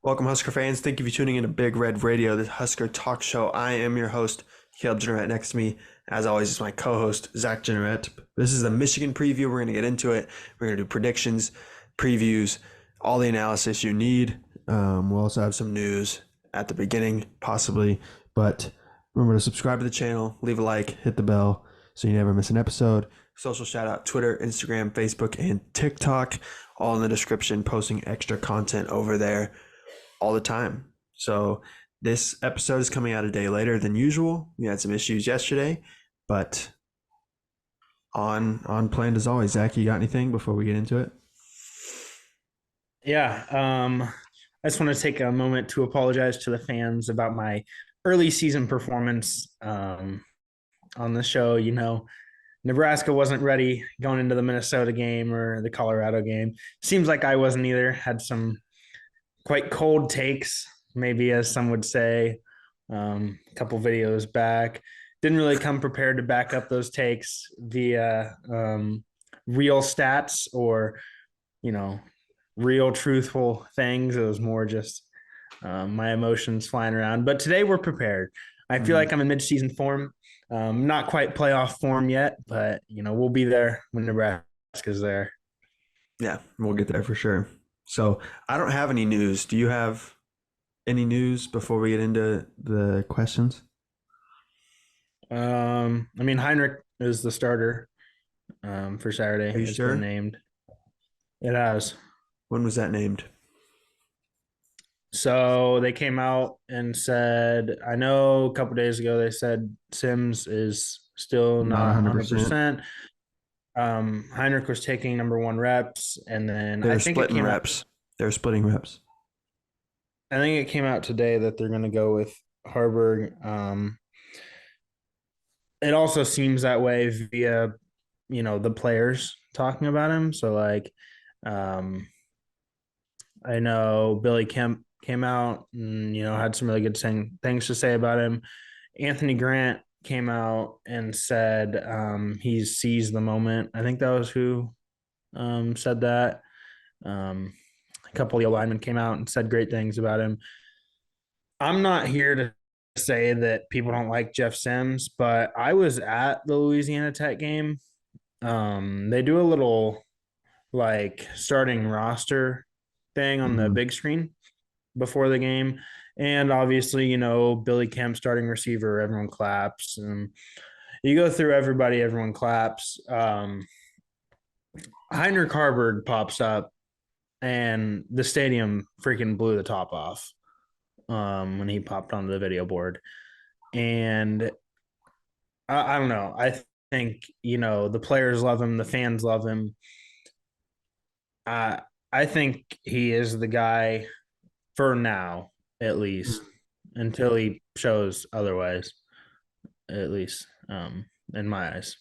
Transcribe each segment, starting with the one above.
Welcome, Husker fans. Thank you for tuning in to Big Red Radio, the Husker Talk Show. I am your host, Caleb Jenneret. Next to me, as always, is my co-host, Zach Jenneret. This is the Michigan preview. We're going to get into it. We're going to do predictions, previews, all the analysis you need. We'll also have some news at the beginning, possibly. But remember to subscribe to the channel, leave a like, hit the bell so you never miss an episode. Social shout out, Twitter, Instagram, Facebook, and TikTok. All in the description, posting extra content over there all the time. So this episode is coming out a day later than usual. We had some issues yesterday, but on plan as always. Zach, you got anything before we get into it? Yeah, I just want to take a moment to apologize to the fans about my early season performance on the show. Nebraska wasn't ready going into the Minnesota game or the Colorado game. Seems like I wasn't either. Had some quite cold takes, maybe as some would say, a couple videos back. Didn't really come prepared to back up those takes via real stats or, real truthful things. It was more just my emotions flying around. But today we're prepared. I feel like I'm in mid-season form. Not quite playoff form yet, but, we'll be there when Nebraska's there. Yeah, we'll get there for sure. So I don't have any news. Do you have any news before we get into the questions? Heinrich is the starter for Saturday. Are you It's sure? been named. It has. When was that named? So they came out and said, I know a couple days ago they said Sims is still Not not 100%. 100%. Heinrich was taking number one reps, and then They're splitting reps. They're splitting reps. I think it came out today that they're going to go with Haarburg. It also seems that way via, the players talking about him. So I know Billy Kemp came out and, had some really good things to say about him. Anthony Grant came out and said he seized the moment. I think that was who said that. A couple of linemen came out and said great things about him. I'm not here to say that people don't like Jeff Sims, but I was at the Louisiana Tech game. They do a little starting roster thing on the big screen before the game. And obviously, Billy Kemp starting receiver, everyone claps. And you go through everybody, everyone claps. Heinrich Haarburg pops up and the stadium freaking blew the top off when he popped onto the video board. And I don't know. I think, the players love him. The fans love him. I think he is the guy for now, at least, until he shows otherwise, at least in my eyes.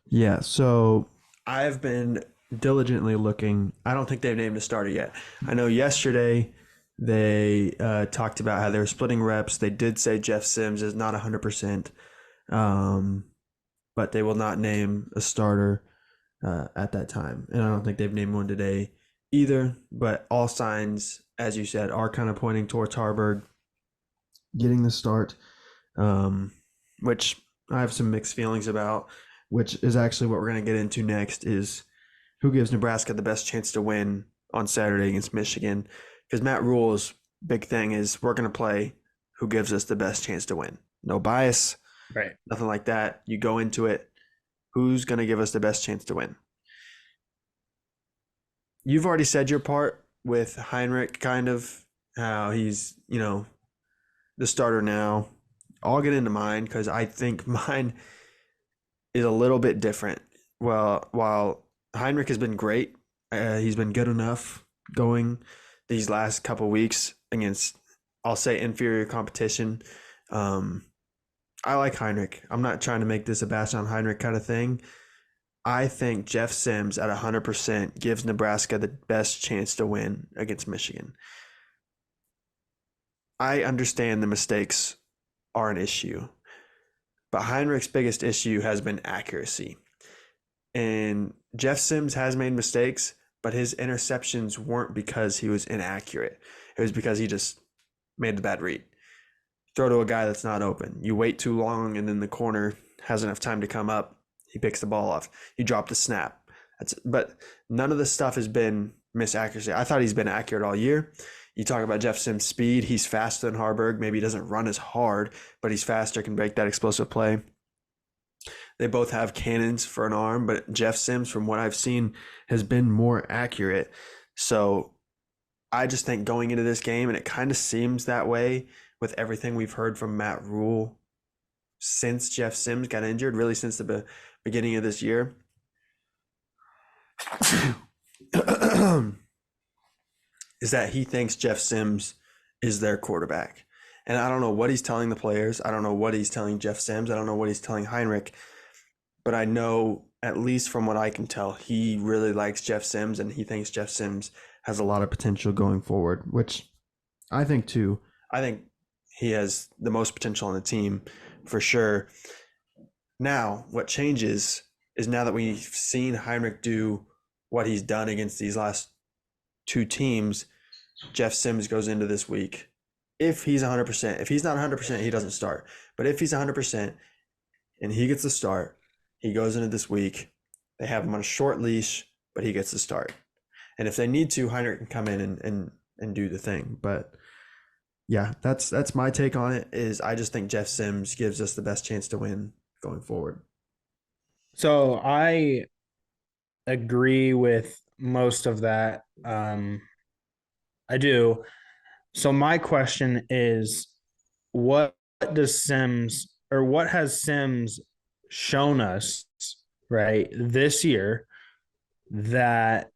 Yeah, so I've been diligently looking. I don't think they've named a starter yet. I know yesterday they talked about how they were splitting reps. They did say Jeff Sims is not 100%, but they will not name a starter at that time. And I don't think they've named one today either. But all signs, as you said, are kind of pointing towards Haarburg getting the start, which I have some mixed feelings about, which is actually what we're going to get into next, is who gives Nebraska the best chance to win on Saturday against Michigan. Because Matt Rule's big thing is we're going to play who gives us the best chance to win. No bias, Right. nothing like that. You go into it, who's going to give us the best chance to win? You've already said your part with Heinrich, kind of how he's, the starter now. I'll get into mine because I think mine is a little bit different. Well, while Heinrich has been great, he's been good enough going these last couple weeks against, I'll say, inferior competition. I like Heinrich. I'm not trying to make this a bash on Heinrich kind of thing. I think Jeff Sims at 100% gives Nebraska the best chance to win against Michigan. I understand the mistakes are an issue, but Heinrich's biggest issue has been accuracy. And Jeff Sims has made mistakes, but his interceptions weren't because he was inaccurate. It was because he just made the bad read. Throw to a guy that's not open. You wait too long, and then the corner has enough time to come up. He picks the ball off. You drop the snap. But none of this stuff has been misaccuracy. I thought he's been accurate all year. You talk about Jeff Sims' speed. He's faster than Haarburg. Maybe he doesn't run as hard, but he's faster, can break that explosive play. They both have cannons for an arm, but Jeff Sims, from what I've seen, has been more accurate. So I just think going into this game, and it kind of seems that way with everything we've heard from Matt Rule since Jeff Sims got injured, really since the beginning of this year, is that he thinks Jeff Sims is their quarterback. And I don't know what he's telling the players. I don't know what he's telling Jeff Sims. I don't know what he's telling Heinrich. But I know, at least from what I can tell, he really likes Jeff Sims, and he thinks Jeff Sims has a lot of potential going forward, which I think too. I think he has the most potential on the team for sure. Now, what changes is now that we've seen Heinrich do what he's done against these last two teams, Jeff Sims goes into this week. If he's 100%, if he's not 100%, he doesn't start. But if he's 100% and he gets the start, he goes into this week. They have him on a short leash, but he gets the start. And if they need to, Heinrich can come in and do the thing. But yeah, that's my take on it. Is I just think Jeff Sims gives us the best chance to win going forward. So I agree with most of that. I do. So my question is, what does Sims, or what has Sims shown us, right, this year that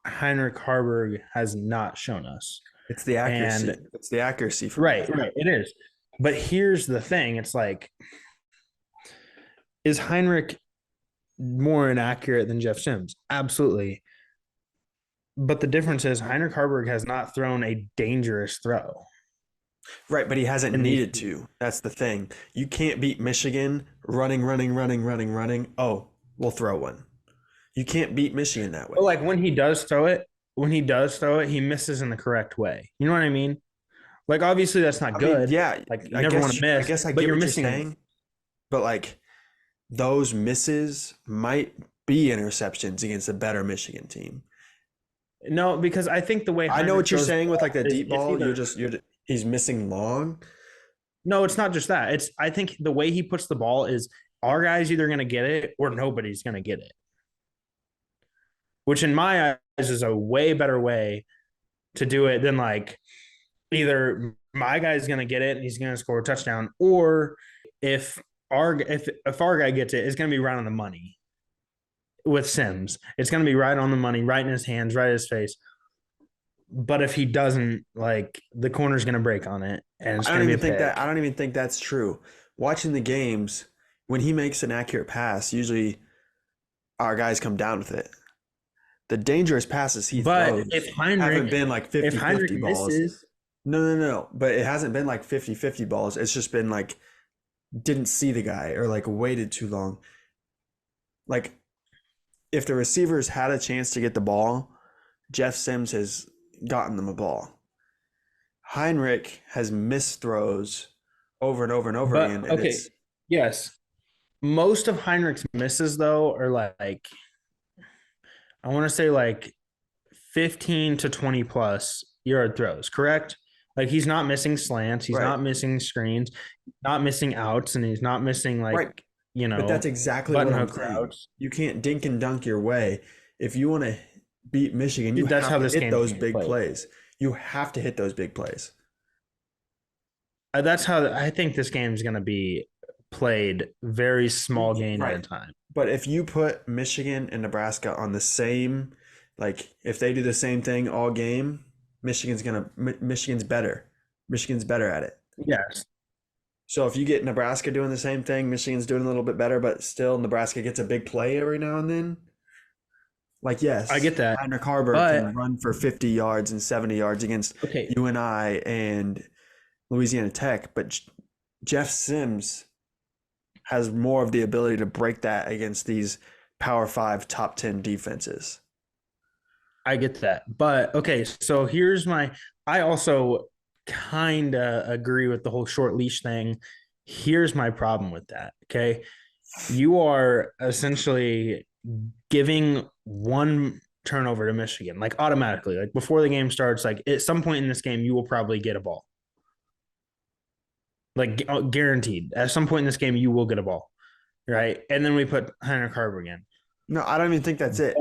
Heinrich Haarburg has not shown us? It's the accuracy. And it's the accuracy for right, me. right, it is. But here's the thing: it's like, is Heinrich more inaccurate than Jeff Sims? Absolutely. But the difference is Heinrich Haarburg has not thrown a dangerous throw. Right, but he hasn't needed to. That's the thing. You can't beat Michigan running. Oh, we'll throw one. You can't beat Michigan that way. But like when he does throw it, he misses in the correct way. You know what I mean? Like obviously that's not good. Yeah, like you never want to miss. I guess I but get you're what missing. you're saying. But like those misses might be interceptions against a better Michigan team. No, because I think the way I know what you're saying with like the deep ball, he's missing long. No, it's not just that. I think the way he puts the ball is our guy's either going to get it or nobody's going to get it. Which in my eyes is a way better way to do it than like either my guy's going to get it and he's going to score a touchdown, or if our guy gets it, it's going to be right on the money. With Sims, it's going to be right on the money, right in his hands, right in his face. But if he doesn't, like the corner's going to break on it, and it's going to be a pick. I don't even think that's true. Watching the games, when he makes an accurate pass, usually our guys come down with it. The dangerous passes he throws haven't been like 50-50 balls. No. But it hasn't been like 50-50 balls. It's just been like didn't see the guy or like waited too long. Like if the receivers had a chance to get the ball, Jeff Sims has gotten them a ball. Heinrich has missed throws over and over and over again. Okay. Yes. Most of Heinrich's misses, though, are like I want to say like 15 to 20 plus yard throws, correct? Like he's not missing slants, he's not missing screens, not missing outs, and he's not missing like but that's exactly what I'm saying. You can't dink and dunk your way. If you want to beat Michigan, you have to hit those big plays. You have to hit those big plays. That's how I think this game is going to be played, very small gain at a time. But if you put Michigan and Nebraska on the same, like if they do the same thing all game, Michigan's better. Michigan's better at it. Yes. So if you get Nebraska doing the same thing, Michigan's doing a little bit better, but still Nebraska gets a big play every now and then. Like, yes, I get that. Heinrich Haarburg can run for 50 yards and 70 yards against UNI and Louisiana Tech, but Jeff Sims has more of the ability to break that against these Power 5 top 10 defenses. I get that. But okay, so here's my I also kind of agree with the whole short leash thing. Here's my problem with that. Okay. You are essentially giving one turnover to Michigan, like automatically, like before the game starts, like at some point in this game, you will probably get a ball. Like guaranteed. At some point in this game, you will get a ball. Right. And then we put Heinrich Haarburg in. No, I don't even think that's it.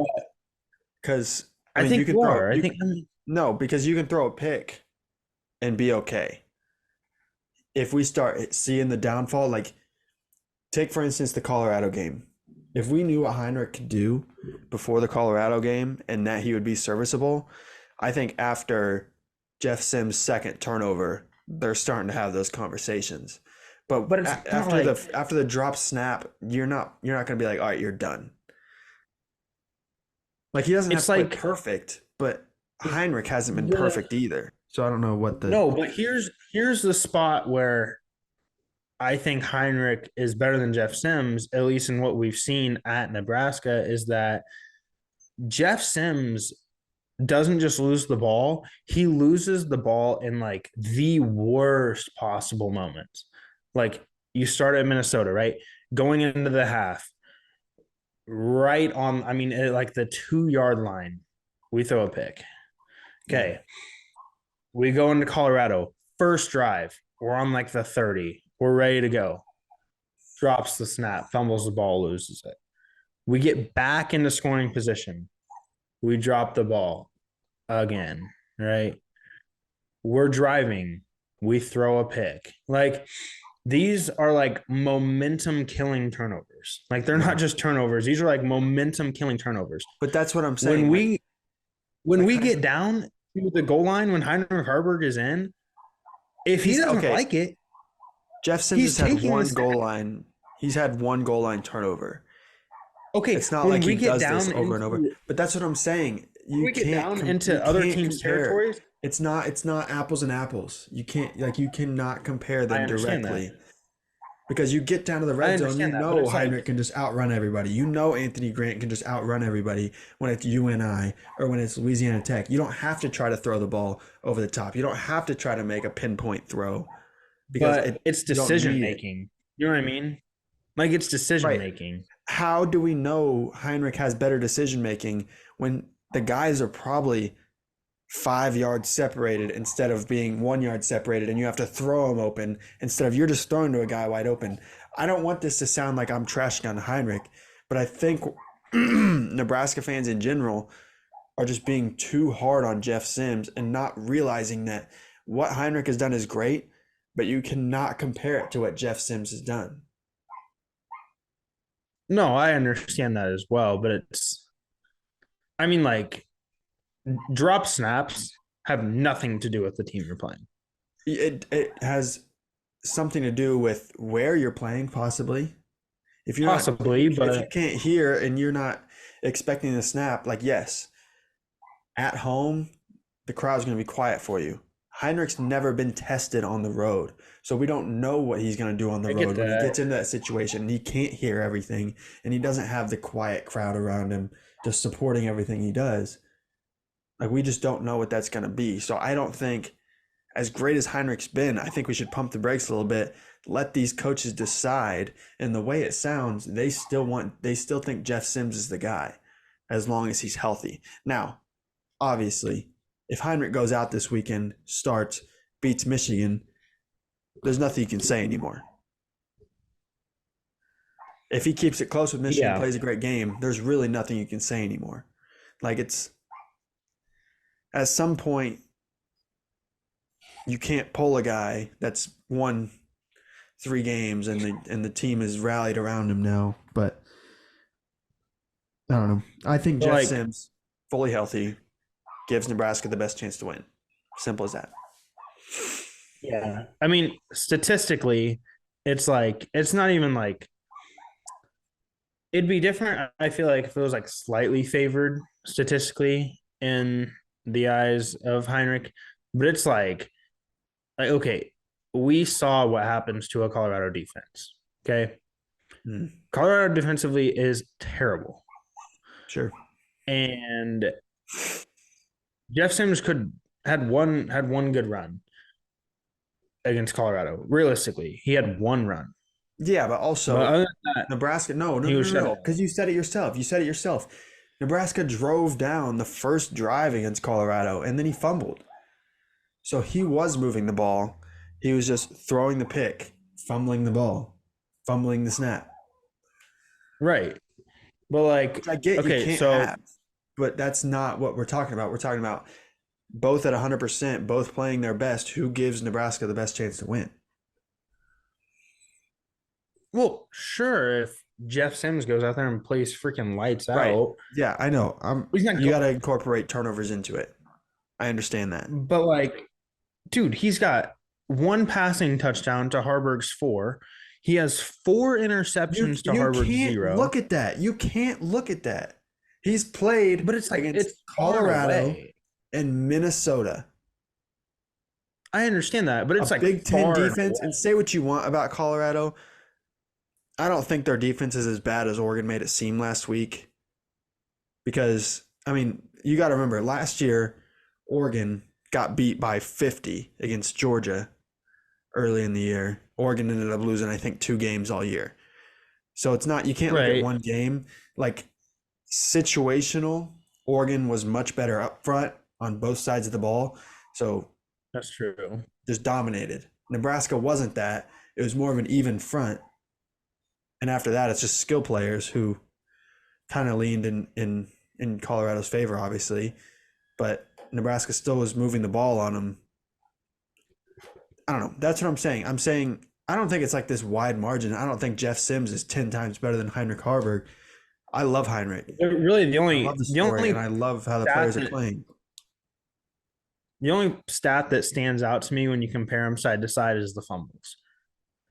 Because I I mean, you think can you throw are. I you think I mean, no, because you can throw a pick and be okay. If we start seeing the downfall, like take for instance the Colorado game. If we knew what Heinrich could do before the Colorado game and that he would be serviceable, I think after Jeff Sims' second turnover, they're starting to have those conversations. But but it's not like after the drop snap, you're not going to be like, all right, you're done. Like he doesn't have it's to play like perfect, but Heinrich hasn't been the perfect either. So I don't know what the no, but here's the spot where I think Heinrich is better than Jeff Sims, at least in what we've seen at Nebraska, is that Jeff Sims doesn't just lose the ball, he loses the ball in like the worst possible moments. Like you start at Minnesota, right? Going into the half, right on, I mean, at like the 2 yard line, we throw a pick. yeah. Okay. We go into Colorado, first drive, we're on like the 30, we're ready to go. Drops the snap, fumbles the ball, loses it. We get back into scoring position. We drop the ball again, right? We're driving. We throw a pick. Like these are like momentum killing turnovers. Like they're Yeah. not just turnovers. These are like momentum killing turnovers. But that's what I'm When saying. we when Like we get down to the goal line, when Heinrich Haarburg is in, if he he's doesn't okay. like it, Jeff Sims he's has had taking the one snap. goal line. He's had one goal line turnover. Okay, It's not when like he we get does this down over and over. into But that's what I'm saying. when we get down You into other can't teams' compare. territories, It's not apples and apples. You can't like you cannot compare I them understand that. directly. Because you get down to the I red zone, you understand that, but know it's like Heinrich can just outrun everybody. You know Anthony Grant can just outrun everybody when it's UNI or when it's Louisiana Tech. You don't have to try to throw the ball over the top. You don't have to try to make a pinpoint throw because but it's you don't decision need it. making. You know what I mean? Like it's decision Right. making. How do we know Heinrich has better decision making when the guys are probably 5 yards separated instead of being 1 yard separated and you have to throw them open instead of you're just throwing to a guy wide open? I don't want this to sound like I'm trashing on Heinrich, but I think Nebraska fans in general are just being too hard on Jeff Sims and not realizing that what Heinrich has done is great, but you cannot compare it to what Jeff Sims has done. No, I understand that as well, but it's I mean like drop snaps have nothing to do with the team you're playing. It has something to do with where you're playing, possibly. If you're not, Possibly, if you but can't hear and you're not expecting the snap, like yes, at home, the crowd's going to be quiet for you. Heinrich's never been tested on the road, so we don't know what he's going to do on the I get road when he that. gets into that situation. And he can't hear everything, and he doesn't have the quiet crowd around him just supporting everything he does. Like we just don't know what that's going to be. So I don't think, as great as Heinrich's been, I think we should pump the brakes a little bit. Let these coaches decide. And the way it sounds, they still think Jeff Sims is the guy, as long as he's healthy. Now, obviously, if Heinrich goes out this weekend, starts, beats Michigan, there's nothing you can say anymore. If he keeps it close with Michigan, Yeah. plays a great game, there's really nothing you can say anymore. Like it's at some point you can't pull a guy that's won 3 games and the team is rallied around him now. But I don't know. I think But Jeff like Sims, fully healthy, gives Nebraska the best chance to win. Simple as that. yeah. I mean, statistically, it's like it's not even like it'd be different. I feel like if it was like slightly favored statistically in the eyes of Heinrich, but it's like okay, we saw what happens to a Colorado defense. Okay. Mm, Colorado defensively is terrible. sure. And Jeff Sims had one good run against Colorado. Realistically, he had one run, Yeah, but but also other than that, Nebraska. No, no, he no, was no, shut no. down. Because you said it yourself. You said it yourself. Nebraska drove down the first drive against Colorado, and then he fumbled. So he was moving the ball. He was just throwing the pick, fumbling the ball, fumbling the snap. Right, but Which like, I get you okay, can't so have, but that's not what we're talking about. We're talking about both at 100%, both playing their best. Who gives Nebraska the best chance to win? well, sure, if Jeff Sims goes out there and plays freaking lights Right. out, Yeah, I know. he's not You going. got to incorporate turnovers into it. I understand that. But like, dude, he's got one passing touchdown to Haarburg's four. He has four You interceptions to you Haarburg's can't zero. look at that. You can't look at that. He's played But it's like against it's far Colorado away. and Minnesota, I understand that, but a it's like Big Ten far and defense. And away. say what you want about Colorado, I don't think their defense is as bad as Oregon made it seem last week. Because I mean, you got to remember last year, Oregon got beat by 50 against Georgia early in the year. Oregon ended up losing, I think, 2 games all year. So it's not, you can't look at Right. one game. Like situational, Oregon was much better up front on both sides of the ball. So That's true. just dominated. Nebraska wasn't that. It was more of an even front. And after that, it's just skill players who kind of leaned in Colorado's favor, obviously. But Nebraska still was moving the ball on them. I don't know. That's what I'm saying. I'm saying I don't think it's like this wide margin. I don't think Jeff Sims is 10 times better than Heinrich Haarburg. I love Heinrich. Really, the I only love the the story, and only I love how the stat players are that playing. the only stat that stands out to me when you compare them side to side is the fumbles.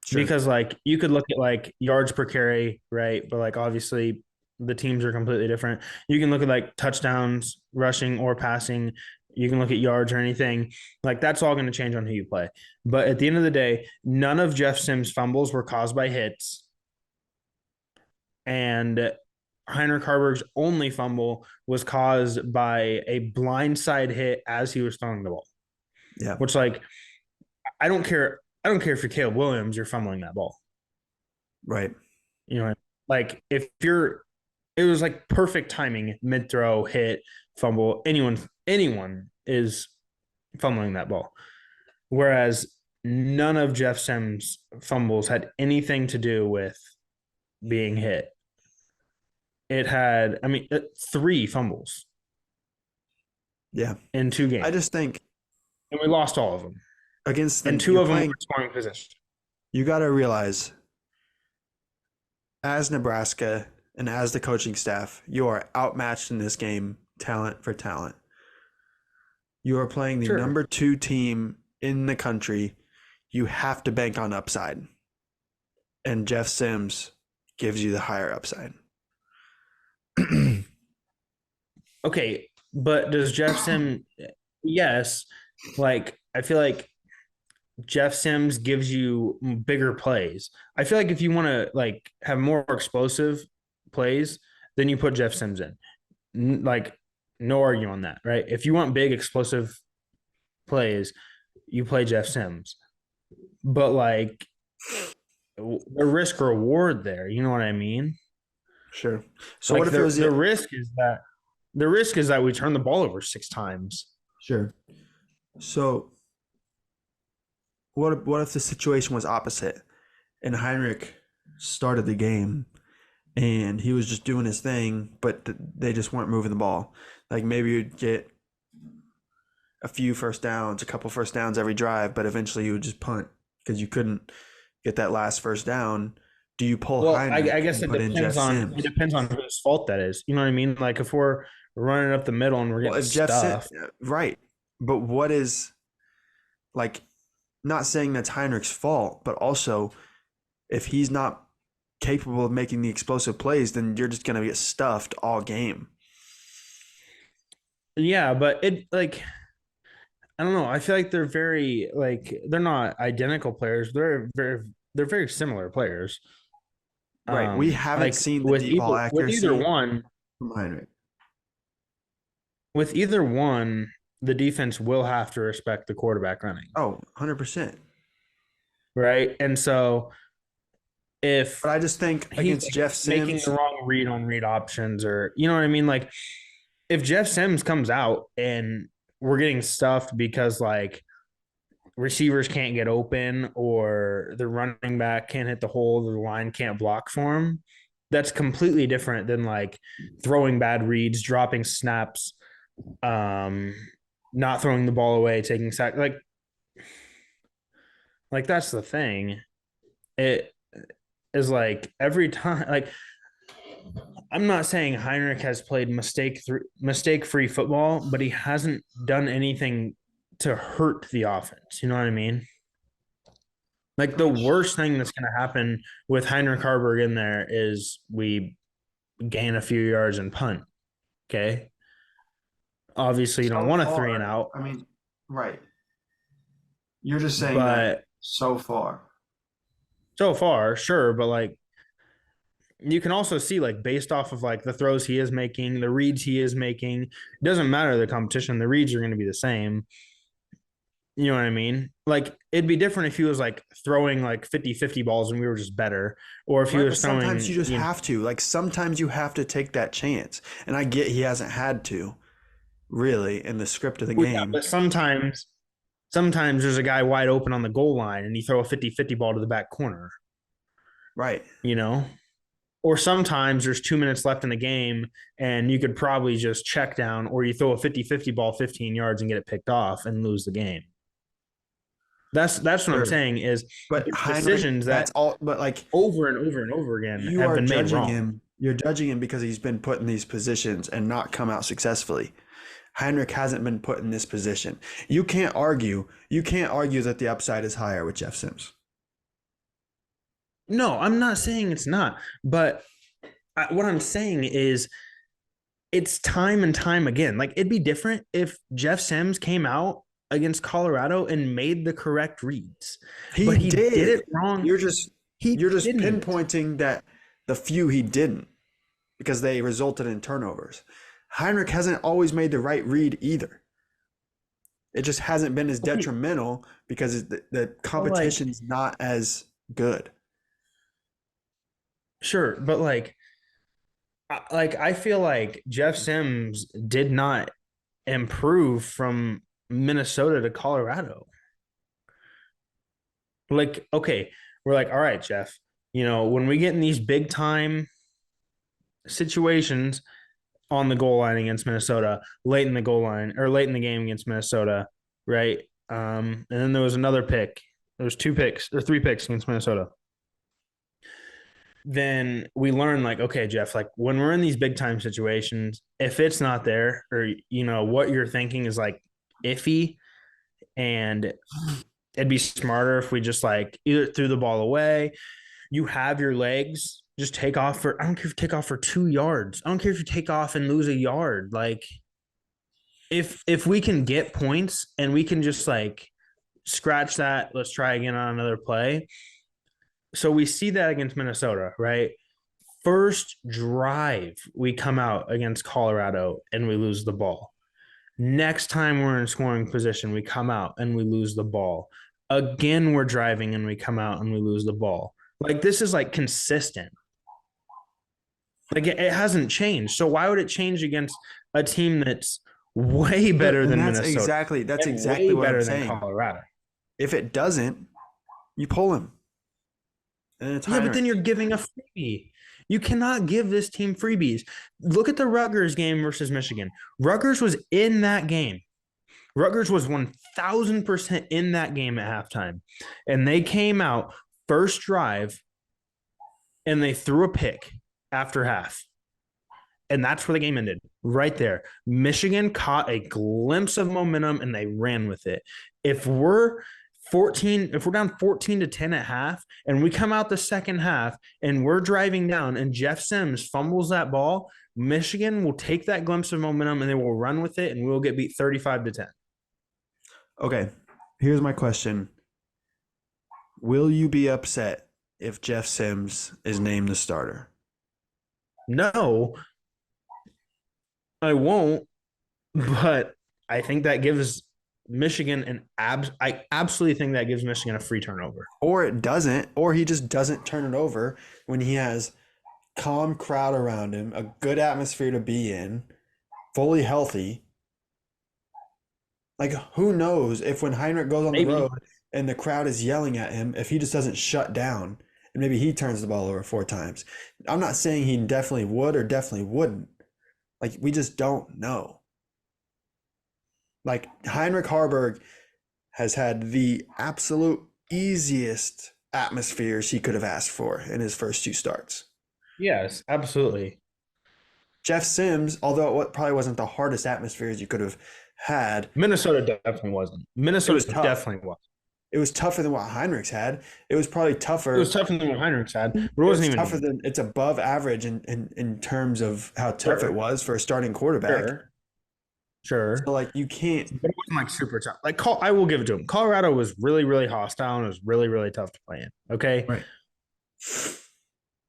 Sure. Because like you could look at like yards per carry, right? But like obviously the teams are completely different. You can look at like touchdowns, rushing or passing. You can look at yards or anything. Like that's all going to change on who you play. But at the end of the day, none of Jeff Sims' fumbles were caused by hits. And Heinrich Haarberg's only fumble was caused by a blindside hit as he was throwing the ball. Yeah. Which like I don't care. I don't care if you're Caleb Williams, you're fumbling that ball. Right. You know, like if you're, it was like perfect timing, mid throw, hit, fumble. Anyone is fumbling that ball. Whereas none of Jeff Sims' fumbles had anything to do with being hit. It had, I mean, three fumbles Yeah. in two I games, just think and we lost all of them. against And them, two you're of them were playing, scoring position. you got to realize as Nebraska and as the coaching staff, you are outmatched in this game, talent for talent. You are playing the Sure. number 2 team in the country. You have to bank on upside. And Jeff Sims gives you the higher upside. Okay, but does Jeff Sims? Yes, like I feel like Jeff Sims gives you bigger plays. I feel like if you want to like have more explosive plays, then you put Jeff Sims in. Like no argument on that, right? If you want big explosive plays, you play Jeff Sims. But like the risk reward there, you know what I mean? Sure. So Like what if it was the risk is that we turn the ball over 6 times. Sure. So what if the situation was opposite and Heinrich started the game and he was just doing his thing, but they just weren't moving the ball? Like maybe you'd get a few first downs, a couple first downs every drive, but eventually you would just punt because you couldn't get that last first down. Do you pull Well, Heinrich I guess and put in Jeff Sims? it depends on whose fault that is. You know what I mean? Like if we're running up the middle and we're Well, getting if Jeff Sims, stuffed. right. But what is, like, not saying that's Heinrich's fault, but also if he's not capable of making the explosive plays, then you're just going to get stuffed all game. Yeah, but it like I don't know. I feel like they're very like they're not identical players. They're very similar players. Right. We haven't Like seen the deep ball with either accuracy one from Heinrich. with either one, the defense will have to respect the quarterback running. Oh, 100%. Right. And so if But I just think he's against like Jeff making the Sims, wrong read on read options, or you know what I mean? Like if Jeff Sims comes out and we're getting stuffed because like receivers can't get open or the running back can't hit the hole, the line can't block for him, that's completely different than like throwing bad reads, dropping snaps, um, not throwing the ball away, taking sack. Like that's the thing. It is like every time, like I'm not saying Heinrich has played mistake free football, but he hasn't done anything to hurt the offense. You know what I mean? Like I the mean, worst thing that's going to happen with Heinrich Haarburg in there is we gain a few yards and punt. Okay. Obviously, you don't so want a three and far, out, I mean, right. You're just saying that but so far. so far, sure. But like you can also see, like, based off of like the throws he is making, the reads he is making, it doesn't matter the competition, the reads are going to be the same. You know what I mean? Like it'd be different if he was like throwing like 50-50 balls and we were just better, or if he Right, but was sometimes you throwing, just have to. Like sometimes you have to take that chance. And I get he hasn't had to, really, in the script of the well, yeah, game. but sometimes there's a guy wide open on the goal line and you throw a 50-50 ball to the back corner, Right. you know? Or sometimes there's 2 minutes left in the game and you could probably just check down, or you throw a 50-50 ball 15 yards and get it picked off and lose the game. That's what I'm Sure. saying is But Heinrich, decisions that that's all. But like over and over and over again you have are been made judging wrong. him. You're judging him because he's been put in these positions and not come out successfully. Heinrich hasn't been put in this position. You can't argue. You can't argue that the upside is higher with Jeff Sims. No, I'm not saying it's not, but what I'm saying is it's time and time again. Like it'd be different if Jeff Sims came out against Colorado and made the correct reads, He but he did did. it wrong. You're just He you're just didn't. pinpointing that the few he didn't because they resulted in turnovers. Heinrich hasn't always made the right read either. It just hasn't been as Okay, detrimental because the but like, competition's not as good. sure, but like I feel like Jeff Sims did not improve from Minnesota to Colorado. Like, okay, we're like, all right, Jeff, when we get in these big time situations on the goal line against Minnesota, late in the goal line or late in the game against Minnesota, right? And then there was another pick. There was 2 picks or 3 picks against Minnesota. Then we learn like, okay, Jeff, like when we're in these big time situations, if it's not there or what you're thinking is like iffy, and it'd be smarter if we just like either threw the ball away. You have your legs, just take off for, I don't care if you take off for 2 yards. I don't care if you take off and lose a yard. Like if we can get points and we can just like scratch that, let's try again on another play. So we see that against Minnesota, right? First drive, we come out against Colorado and we lose the ball. Next time we're in scoring position, we come out and we lose the ball. Again, we're driving and we come out and we lose the ball. Like this is like consistent. Like it hasn't changed. So why would it change against a team that's way better And than that's Minnesota and exactly way what I'm better than saying. Colorado? If it doesn't, you pull him. And it's Yeah, but then Heinrich. you're giving a freebie. You cannot give this team freebies. Look at the Rutgers game versus Michigan. Rutgers was in that game. Rutgers was 1,000% in that game at halftime. And they came out first drive and they threw a pick after half. And that's where the game ended, right there. Michigan caught a glimpse of momentum and they ran with it. If we're down 14-10 at half and we come out the second half and we're driving down and Jeff Sims fumbles that ball, Michigan will take that glimpse of momentum and they will run with it and we'll get beat 35-10. Okay, here's my question. Will you be upset if Jeff Sims is named the starter? No, I won't, but I think that gives Michigan I absolutely think that gives Michigan a free turnover. Or it doesn't, or he just doesn't turn it over when he has calm crowd around him, a good atmosphere to be in, fully healthy. Like, who knows if when Heinrich goes on the Maybe. road and the crowd is yelling at him, if he just doesn't shut down and maybe he turns the ball over 4 times. I'm not saying he definitely would or definitely wouldn't. Like, we just don't know. Like, Heinrich Haarburg has had the absolute easiest atmospheres he could have asked for in his first 2 starts. Yes, absolutely. Jeff Sims, although it probably wasn't the hardest atmospheres you could have had, Minnesota definitely wasn't. it was Minnesota tough. definitely was. It was tougher than what Heinrichs had. It was probably It was tougher. tougher than what Heinrichs had, but it It was wasn't tougher even. than it's above average in terms of how tough it Sure, was for a starting quarterback. sure, sure. So like you can't. But it wasn't like super tough. Like I will give it to him. Colorado was really, really hostile and it was really, really tough to play in. Okay. Right.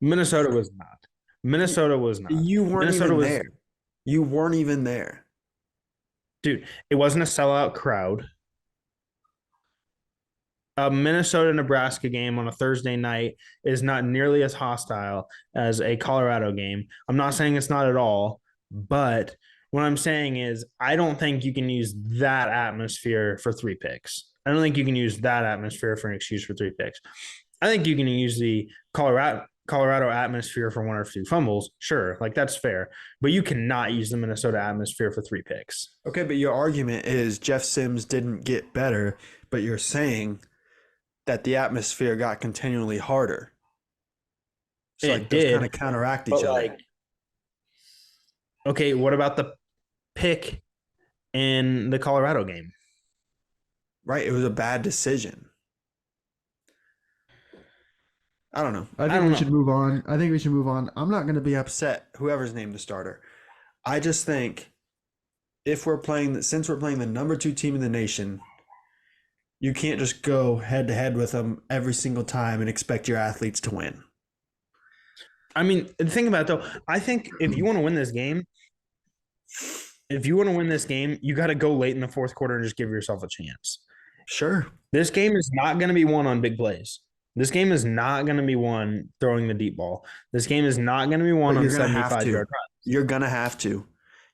Minnesota was not. Minnesota was not. You weren't Minnesota even was, there. You weren't even there. dude, it wasn't a sellout crowd. A Minnesota Nebraska game on a Thursday night is not nearly as hostile as a Colorado game. I'm not saying it's not at all, but what I'm saying is I don't think you can use that atmosphere for 3 picks. I don't think you can use that atmosphere for an excuse for 3 picks. I think you can use the Colorado atmosphere for 1 or 2 fumbles. Sure, like that's fair, but you cannot use the Minnesota atmosphere for 3 picks. Okay, but your argument is Jeff Sims didn't get better, but you're saying that the atmosphere got continually harder. So It like those did, kind of counteract each but other. like, okay, what about the pick in the Colorado game? Right? It was a bad decision. I don't know. I I think don't we know. should move on. I think we should move on. I'm not going to be upset whoever's named the starter. I just think if we're playing since we're playing the number 2 team in the nation, you can't just go head to head with them every single time and expect your athletes to win. I mean, the thing about it though, I think if you want to win this game, you got to go late in the fourth quarter and just give yourself a chance. Sure. This game is not going to be won on big plays. This game is not going to be won throwing the deep ball. This game is not going to be won on 75-yard drives. You're going to have to.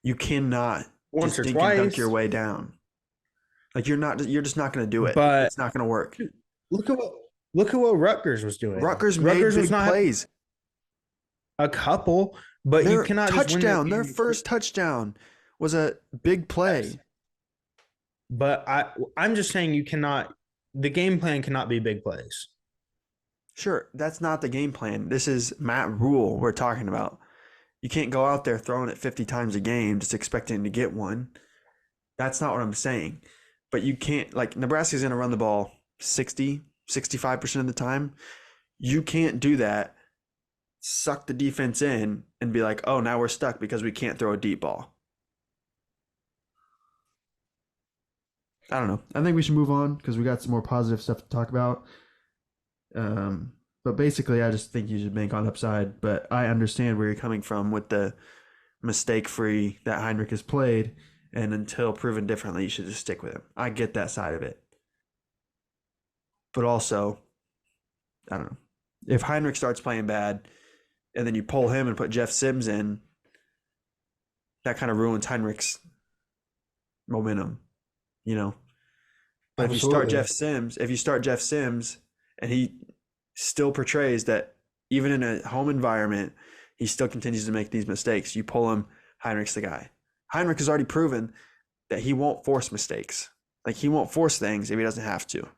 You cannot Once just or dink twice, and dunk your way down. Like you're just not going to do it. But it's not going to work. Look at what Rutgers was doing. Rutgers made big plays. A couple, but you cannot touchdown. Their first touchdown was a big play. Yes. But I'm just saying you cannot. The game plan cannot be big plays. Sure, that's not the game plan. This is Matt Rule we're talking about. You can't go out there throwing it 50 times a game just expecting to get one. That's not what I'm saying. But you can't, like, Nebraska's going to run the ball 60, 65% of the time. You can't do that, suck the defense in, and be like, oh, now we're stuck because we can't throw a deep ball. I don't know. I think we should move on because we got some more positive stuff to talk about. But basically, I just think you should bank on upside. But I understand where you're coming from with the mistake-free that Heinrich has played. And until proven differently, you should just stick with him. I get that side of it. But also, I don't know. If Heinrich starts playing bad and then you pull him and put Jeff Sims in, that kind of ruins Heinrich's momentum, you know? But if you start Jeff Sims and he still portrays that even in a home environment, he still continues to make these mistakes, you pull him, Heinrich's the guy. Heinrich has already proven that he won't force mistakes. Like, he won't force things if he doesn't have to.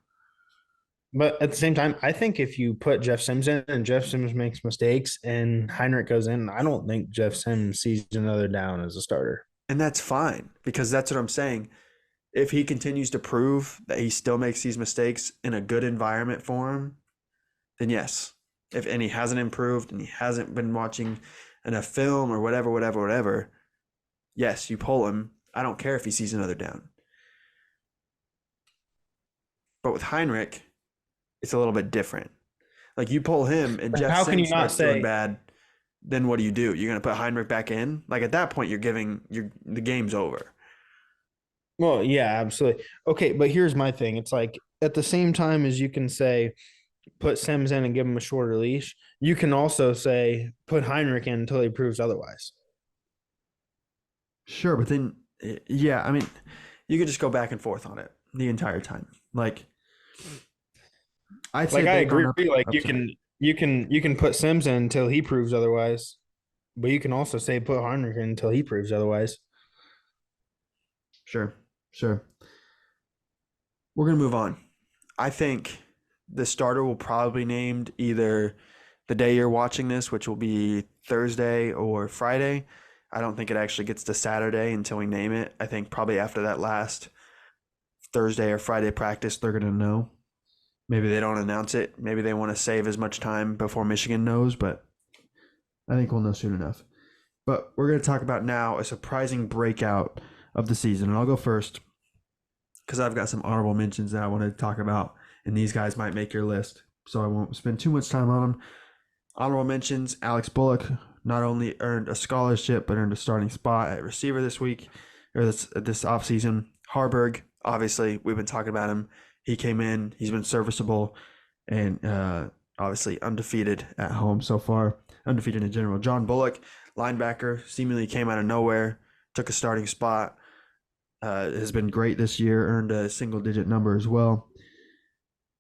But at the same time, I think if you put Jeff Sims in and Jeff Sims makes mistakes and Heinrich goes in, I don't think Jeff Sims sees another down as a starter. And that's fine, because that's what I'm saying. If he continues to prove that he still makes these mistakes in a good environment for him, then yes. And he hasn't improved and he hasn't been watching enough film or whatever, yes, you pull him. I don't care if he sees another down. But with Heinrich, it's a little bit different. Like, you pull him and Jeff Sims starts doing bad, then what do? You're going to put Heinrich back in? Like, at that point, the game's over. Well, yeah, absolutely. Okay, but here's my thing. It's like at the same time as you can say put Sims in and give him a shorter leash, you can also say put Heinrich in until he proves otherwise. Sure, but then, yeah, I mean, you could just go back and forth on it the entire time. Like, I'd say Like I bank on agree, like upside. you can put Sims in until he proves otherwise, but you can also say put Heinrich in until he proves otherwise. Sure, sure. We're gonna move on. I think the starter will probably be named either the day you're watching this, which will be Thursday or Friday. I don't think it actually gets to Saturday until we name it. I think probably after that last Thursday or Friday practice, they're gonna know. Maybe they don't announce it. Maybe they want to save as much time before Michigan knows, but I think we'll know soon enough. But we're going to talk about now a surprising breakout of the season. And I'll go first because I've got some honorable mentions that I want to talk about, and these guys might make your list. So I won't spend too much time on them. Honorable mentions: Alex Bullock not only earned a scholarship, but earned a starting spot at receiver this week, or this offseason. Haarburg, obviously, we've been talking about him. He came in, he's been serviceable, and obviously undefeated at home so far, undefeated in general. John Bullock, linebacker, seemingly came out of nowhere, took a starting spot, has been great this year, earned a single digit number as well.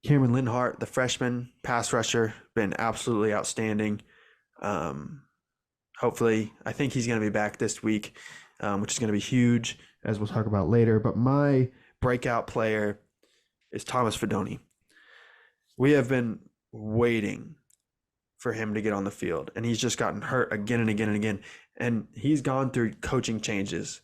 Cameron Linhart, the freshman pass rusher, been absolutely outstanding. Um, Hopefully, I think he's going to be back this week, which is going to be huge, as we'll talk about later. But my breakout player is Thomas Fedoni. We have been waiting for him to get on the field, and he's just gotten hurt again and again and again. And he's gone through coaching changes.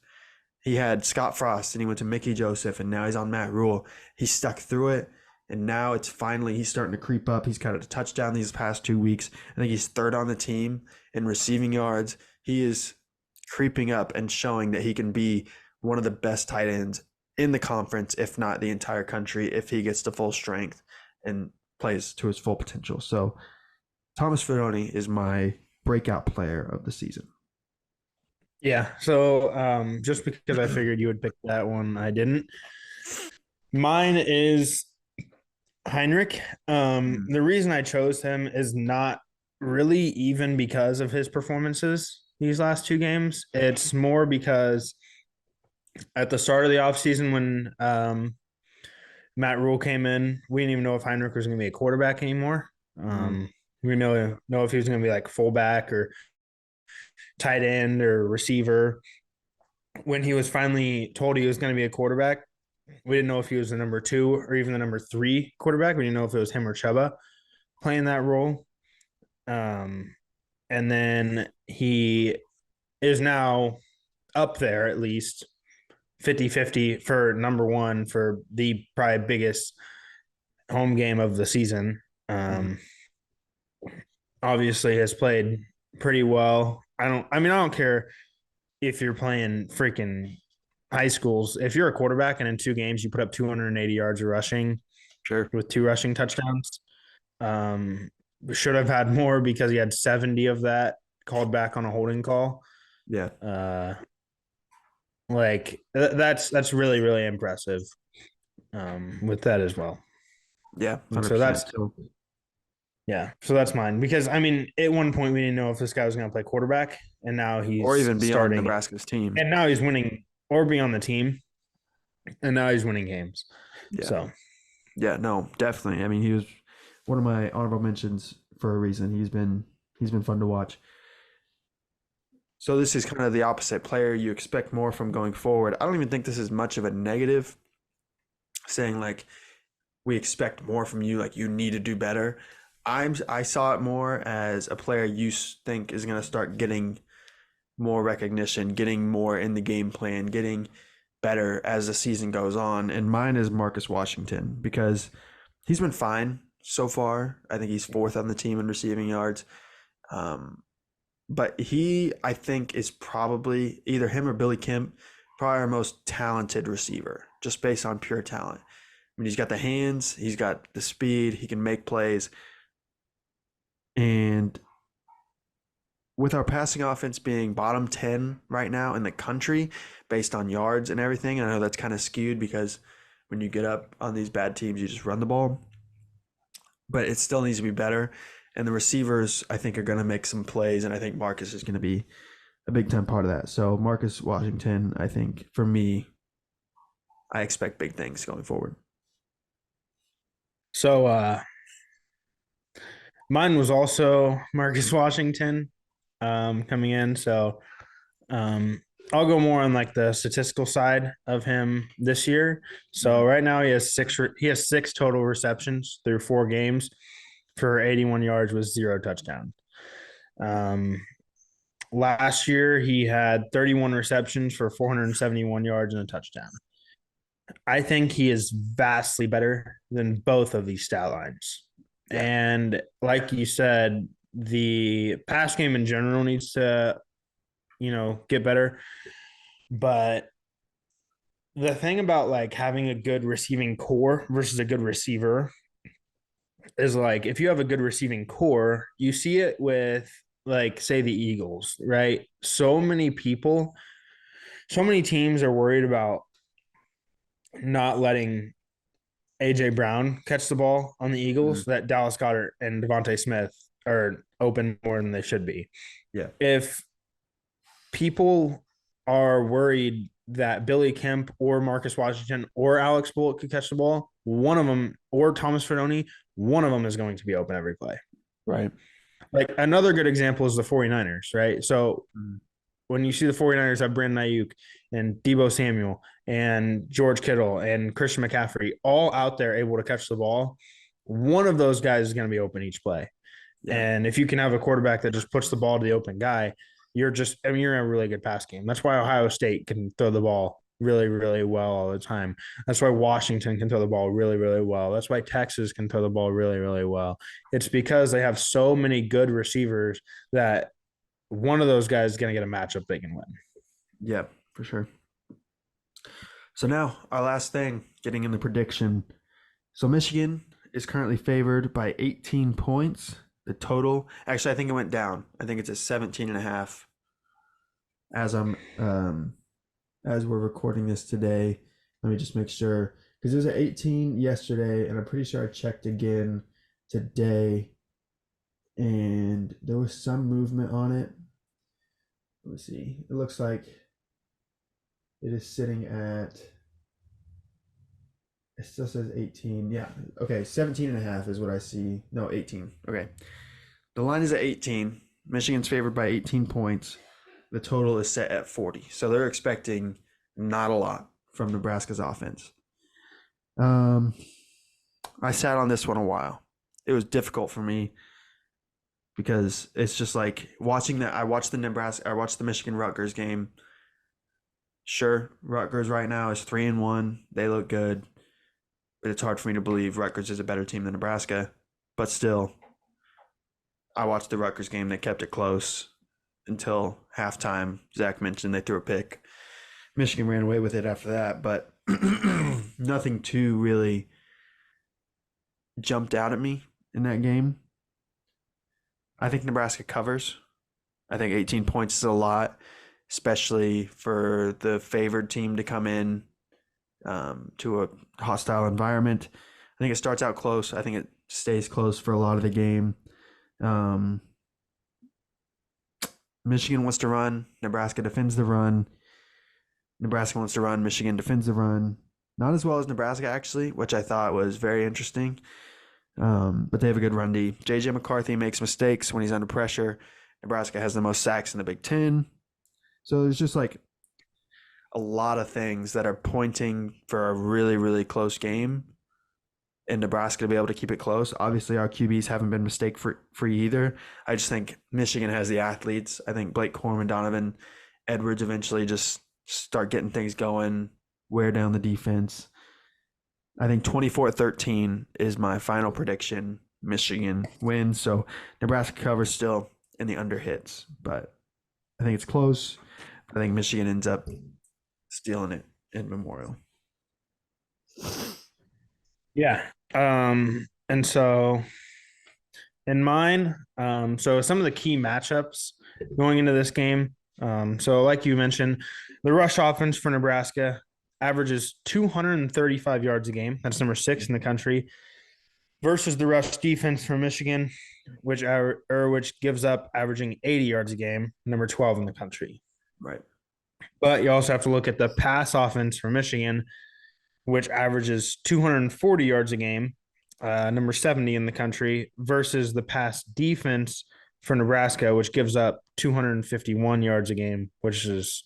He had Scott Frost, and he went to Mickey Joseph, and now he's on Matt Rule. He stuck through it, and now it's finally he's starting to creep up. He's got a touchdown these past 2 weeks. I think he's third on the team in receiving yards. He is creeping up and showing that he can be one of the best tight ends in the conference, if not the entire country, if he gets to full strength and plays to his full potential. So Thomas Fedoni is my breakout player of the season. Yeah. So just because I figured you would pick that one, I didn't. Mine is Heinrich. Mm, The reason I chose him is not really even because of his performances these last two games. It's more because at the start of the offseason when Matt Rule came in, we didn't even know if Heinrich was going to be a quarterback anymore. mm, We know if he was going to be like fullback or tight end or receiver. When he was finally told he was going to be a quarterback, we didn't know if he was the number two or even the number three quarterback. We didn't know if it was him or Chuba playing that role. Um, and then he is now up there at least 50-50 for number one for the probably biggest home game of the season. mm. Um, Obviously has played pretty well. I don't care if you're playing freaking high schools. If you're a quarterback and in two games you put up 280 yards of rushing Sure. with two rushing touchdowns, um, should have had more because he had 70 of that called back on a holding call. Yeah. Uh, that's really really impressive with that as well. Yeah. And so 100%. that's So, yeah, so that's mine because I mean at one point we didn't know if this guy was going to play quarterback, and now or he's even be on starting, Nebraska's team. and now he's winning or be on the team, and now he's winning games. Yeah. So Yeah. No, definitely. I mean, he was one of my honorable mentions for a reason. He's been fun to watch. So this is kind of the opposite player you expect more from going forward. I don't even think this is much of a negative, saying like we expect more from you, like you need to do better. I saw it more as a player you think is going to start getting more recognition, getting more in the game plan, getting better as the season goes on. And mine is Marcus Washington because he's been fine so far. I think he's fourth on the team in receiving yards. Um, but he, I think, is probably either him or Billy Kemp, probably our most talented receiver, just based on pure talent. I mean, he's got the hands, he's got the speed, he can make plays, and with our passing offense being bottom 10 right now in the country based on yards and everything, and I know that's kind of skewed because when you get up on these bad teams, you just run the ball, but it still needs to be better. And the receivers, I think, are going to make some plays, and I think Marcus is going to be a big time part of that. So Marcus Washington, I think, for me, I expect big things going forward. So mine was also Marcus Washington coming in. So um, I'll go more on like the statistical side of him this year. So right now he has six total receptions through 4 games for 81 yards with 0 touchdowns. Um, last year he had 31 receptions for 471 yards and a touchdown. I think he is vastly better than both of these stat lines. Yeah. And like you said, the pass game in general needs to, get better. But the thing about like having a good receiving core versus a good receiver is like if you have a good receiving core, you see it with like say the Eagles, right? So many teams are worried about not letting AJ Brown catch the ball on the Eagles that Dallas Goedert and Devontae Smith are open more than they should be. Yeah. If people are worried that Billy Kemp or Marcus Washington or Alex Bullock could catch the ball, one of them, or Thomas Fredoni, one of them is going to be open every play. Right. Like another good example is the 49ers, right? So when you see the 49ers have Brandon Ayuk and Deebo Samuel and George Kittle and Christian McCaffrey all out there able to catch the ball, one of those guys is going to be open each play. Yeah. And if you can have a quarterback that just puts the ball to the open guy, you're in a really good pass game. That's why Ohio State can throw the ball really, really well all the time. That's why Washington can throw the ball really, really well. That's why Texas can throw the ball really, really well. It's because they have so many good receivers that one of those guys is going to get a matchup they can win. Yeah, for sure. So now our last thing, getting in the prediction. So Michigan is currently favored by 18 points. The total, actually, I think it went down. I think it's a 17 and a half as we're recording this today. Let me just make sure, because it was at 18 yesterday, and I'm pretty sure I checked again today, and there was some movement on it. Let me see. It looks like it is sitting at, it still says 18. Yeah. Okay. 17 and a half is what I see. No, 18. Okay. The line is at 18. Michigan's favored by 18 points. The total is set at 40. So they're expecting not a lot from Nebraska's offense. I sat on this one a while. It was difficult for me because it's just like watching that. I watched the Michigan Rutgers game. Sure, Rutgers right now is 3-1. They look good, but it's hard for me to believe Rutgers is a better team than Nebraska. But still, I watched the Rutgers game. They kept it close until halftime. Zach mentioned they threw a pick. Michigan ran away with it after that, but nothing too really jumped out at me in that game. I think Nebraska covers. I think 18 points is a lot, especially for the favored team to come in to a hostile environment. I think it starts out close. I think it stays close for a lot of the game. Michigan wants to run. Nebraska defends the run. Nebraska wants to run. Michigan defends the run. Not as well as Nebraska, actually, which I thought was very interesting. But they have a good run D. J.J. McCarthy makes mistakes when he's under pressure. Nebraska has the most sacks in the Big Ten. So there's just like a lot of things that are pointing for a really, really close game. And Nebraska to be able to keep it close. Obviously, our QBs haven't been mistake-free either. I just think Michigan has the athletes. I think Blake Corum, Donovan Edwards eventually just start getting things going, wear down the defense. I think 24-13 is my final prediction. Michigan wins. So Nebraska covers still in the under hits, but I think it's close. I think Michigan ends up stealing it in Memorial. Yeah. And so in mine, so some of the key matchups going into this game. So, like you mentioned, the rush offense for Nebraska averages 235 yards a game. That's number 6 in the country. Versus the rush defense for Michigan, which gives up averaging 80 yards a game, number 12 in the country. Right. But you also have to look at the pass offense for Michigan, which averages 240 yards a game, number 70 in the country, versus the pass defense for Nebraska, which gives up 251 yards a game, which is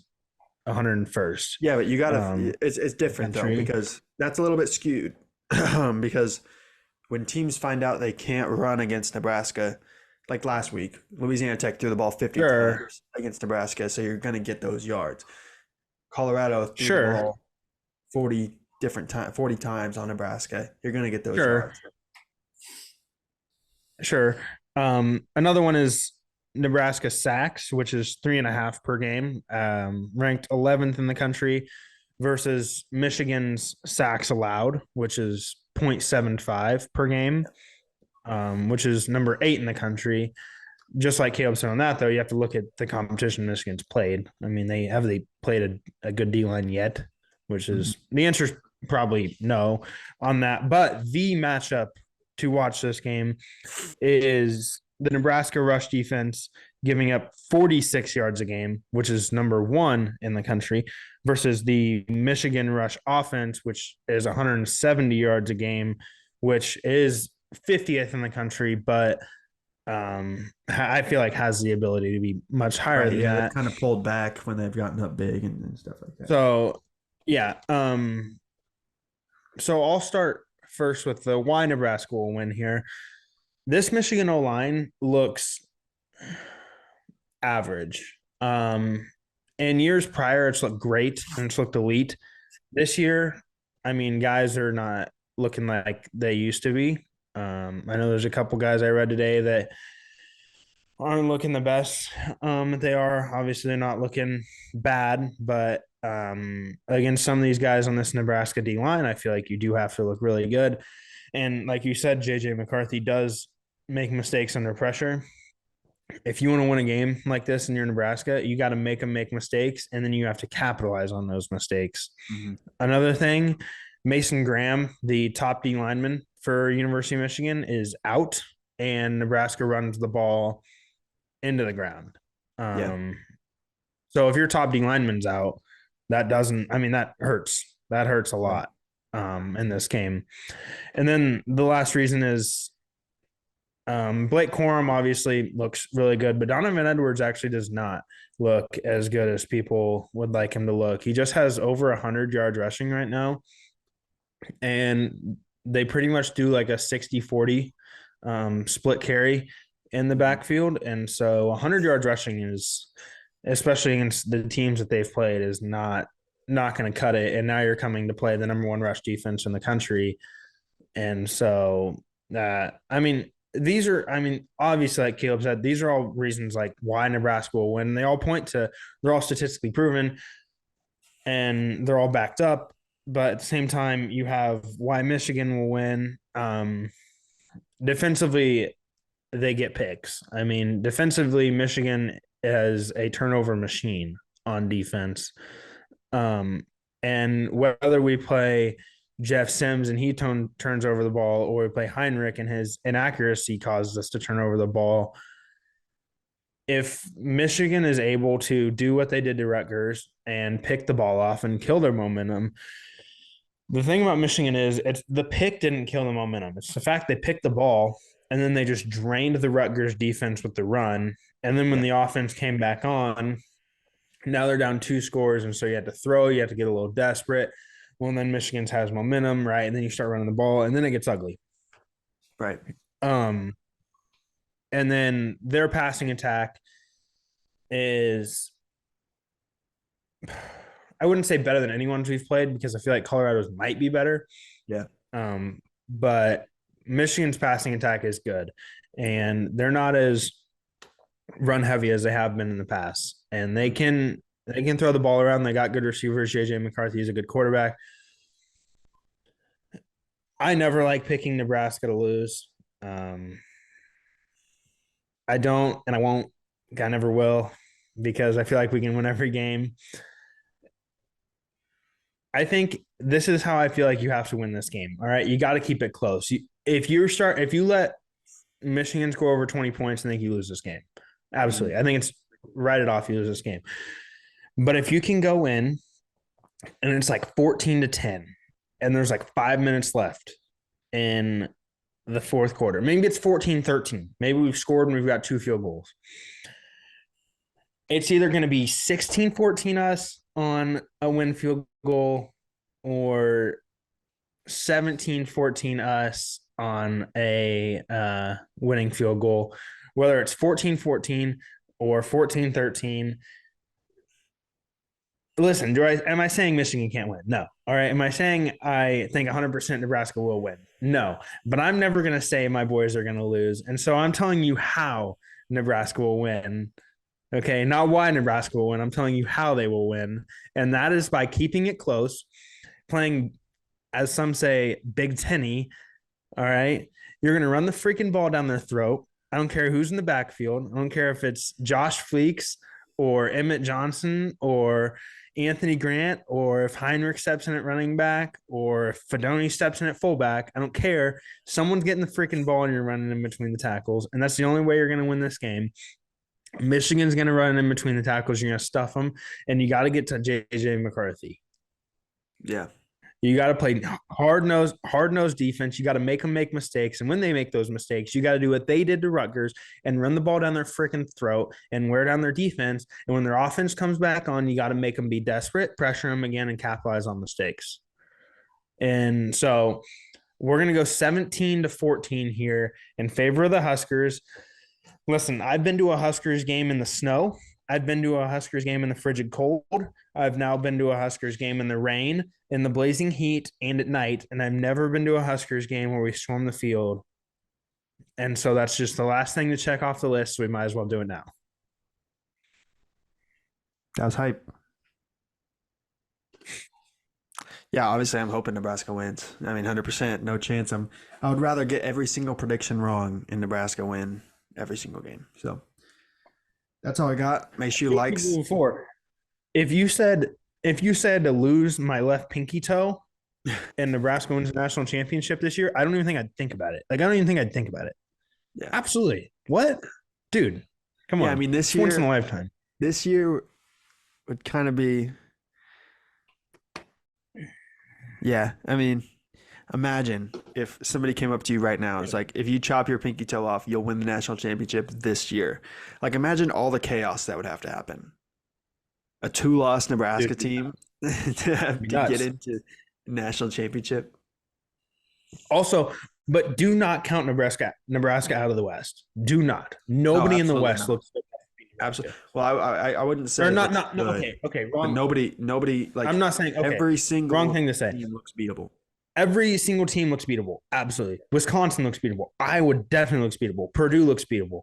101st. Yeah, but you gotta. It's different though because that's a little bit skewed because when teams find out they can't run against Nebraska, like last week, Louisiana Tech threw the ball 50 times against Nebraska, so you're gonna get those yards. Colorado threw the ball 40 times on Nebraska. You're gonna get those yards. Sure. Another one is Nebraska sacks, which is 3.5 per game, ranked 11th in the country, versus Michigan's sacks allowed, which is 0.75 per game, which is number 8 in the country. Just like Caleb said on that, though, you have to look at the competition Michigan's played. I mean, they played a good D line yet, which is the answer is probably no on that. But the matchup to watch this game is the Nebraska rush defense giving up 46 yards a game, which is number 1 in the country, versus the Michigan rush offense, which is 170 yards a game, which is 50th in the country, but I feel like has the ability to be much higher than that. They've kind of pulled back when they've gotten up big and stuff like that. So, yeah. So I'll start first with the why Nebraska will win here. This Michigan O-line looks average. In years prior, it's looked great and it's looked elite. This year, I mean, guys are not looking like they used to be. I know there's a couple guys I read today that aren't looking the best. They are obviously they're not looking bad, but against some of these guys on this Nebraska D line, I feel like you do have to look really good. And like you said, JJ McCarthy does make mistakes under pressure. If you want to win a game like this and you're Nebraska, you got to make them make mistakes, and then you have to capitalize on those mistakes. Another thing, Mason Graham, the top D lineman for University of Michigan, is out, and Nebraska runs the ball into the ground. So if your top D lineman's out, that hurts. That hurts a lot in this game. And then the last reason is Blake Corum obviously looks really good, but Donovan Edwards actually does not look as good as people would like him to look. He just has over 100 yards rushing right now, and they pretty much do like a 60-40 split carry in the backfield. And so 100 yards rushing is, especially against the teams that they've played, is not going to cut it. And now you're coming to play the number 1 rush defense in the country. And so obviously, like Caleb said, these are all reasons like why Nebraska will win. They all point to, they're all statistically proven and they're all backed up. But at the same time, you have why Michigan will win. Defensively, they get picks. I mean, defensively, Michigan is a turnover machine on defense. And whether we play Jeff Sims and he turns over the ball, or we play Heinrich and his inaccuracy causes us to turn over the ball, if Michigan is able to do what they did to Rutgers and pick the ball off and kill their momentum, the thing about Michigan is the pick didn't kill the momentum. It's the fact they picked the ball and then they just drained the Rutgers defense with the run. And then when the offense came back on, now they're down 2 scores. And so you had to throw, you have to get a little desperate. Well, then Michigan has momentum, right? And then you start running the ball and then it gets ugly. Right. And then their passing attack is, I wouldn't say better than anyone's we've played, because I feel like Colorado's might be better. Yeah. But Michigan's passing attack is good, and they're not as run heavy as they have been in the past. And they can throw the ball around. They got good receivers. JJ McCarthy is a good quarterback. I never like picking Nebraska to lose. I don't, and I won't, I never will, because I feel like we can win every game. I think this is how I feel like you have to win this game. All right, you got to keep it close. If you let Michigan score over 20 points, I think you lose this game. Absolutely, I think it's write it off. You lose this game. But if you can go in and it's like 14-10, and there's like 5 minutes left in the fourth quarter, maybe it's 14-13. Maybe we've scored and we've got 2 field goals. It's either going to be 16-14 us on a win field goal or 17-14 us on a winning field goal. Whether it's 14-14 or 14-13. Listen, am I saying Michigan can't win? No. All right. Am I saying I think 100% Nebraska will win? No. But I'm never going to say my boys are going to lose. And so I'm telling you how Nebraska will win. Okay, not why Nebraska will win. I'm telling you how they will win. And that is by keeping it close, playing, as some say, Big Tenny. All right. You're going to run the freaking ball down their throat. I don't care who's in the backfield. I don't care if it's Josh Fleeks or Emmett Johnson or Anthony Grant, or if Heinrich steps in at running back, or if Fedoni steps in at fullback. I don't care. Someone's getting the freaking ball and you're running in between the tackles. And that's the only way you're going to win this game. Michigan's going to run in between the tackles. You're going to stuff them, and you got to get to J.J. McCarthy. Yeah. You got to play hard-nosed defense. You got to make them make mistakes, and when they make those mistakes, you got to do what they did to Rutgers and run the ball down their freaking throat and wear down their defense. And when their offense comes back on, you got to make them be desperate, pressure them again, and capitalize on mistakes. And so we're going to go 17-14 here in favor of the Huskers. Listen, I've been to a Huskers game in the snow. I've been to a Huskers game in the frigid cold. I've now been to a Huskers game in the rain, in the blazing heat, and at night. And I've never been to a Huskers game where we storm the field. And so that's just the last thing to check off the list. So we might as well do it now. That was hype. Yeah, obviously I'm hoping Nebraska wins. I mean, 100%, no chance. I would rather get every single prediction wrong and Nebraska win every single game. So that's all I got. Make sure you like. If you said to lose my left pinky toe and Nebraska wins the national championship this year, I don't even think I'd think about it. Like, I don't even think I'd think about it. Yeah. Absolutely. What? Dude, come on. I mean, this year, once in a lifetime. This year would kind of be. Yeah, I mean, imagine if somebody came up to you right now. It's like, if you chop your pinky toe off, you'll win the national championship this year. Like, imagine all the chaos that would have to happen. A 2-loss Nebraska team to get into national championship. Also, but do not count Nebraska out of the West. Do not. Nobody in the West looks good. Absolutely. Well, I wouldn't say. Or not. Okay. Wrong. Nobody. Like, I'm not saying. Okay, every single wrong thing to say. Team looks beatable. Every single team looks beatable. Absolutely. Wisconsin looks beatable. Iowa definitely looks beatable. Purdue looks beatable.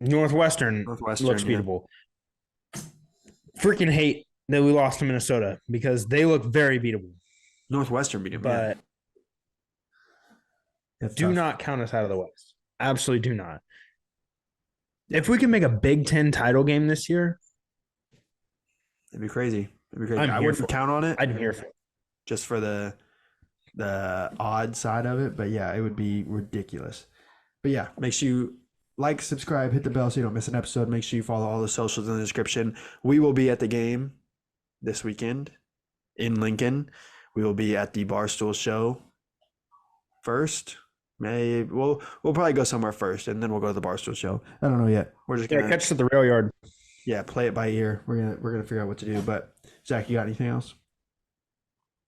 Northwestern looks beatable. Freaking hate that we lost to Minnesota because they look very beatable. Northwestern beat them, but do not count us out of the West. Absolutely do not. If we can make a Big Ten title game this year, it'd be crazy. I wouldn't count on it. I'm here for it. Just for the odd side of it. But yeah, it would be ridiculous. But yeah, make sure you like, subscribe, hit the bell so you don't miss an episode. Make sure you follow all the socials in the description. We will be at the game this weekend in Lincoln. We will be at the Barstool show first. Maybe we'll probably go somewhere first, and then we'll go to the Barstool show. I don't know yet. We're just gonna catch to the rail yard. Yeah, play it by ear. We're gonna figure out what to do. But Zach, you got anything else?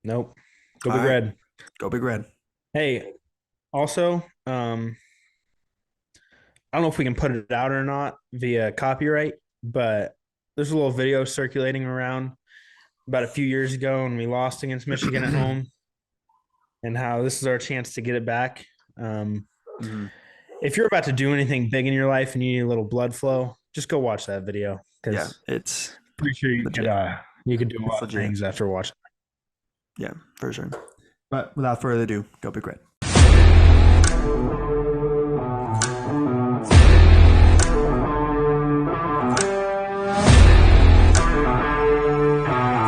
Nope. Go Big Red. Go Big Red. Hey, also, I don't know if we can put it out or not via copyright, but there's a little video circulating around about a few years ago when we lost against Michigan at home, and how this is our chance to get it back. If you're about to do anything big in your life and you need a little blood flow, just go watch that video. Yeah, it's pretty sure you could do a lot of things after watching. Yeah, for sure. But without further ado, go Big Red.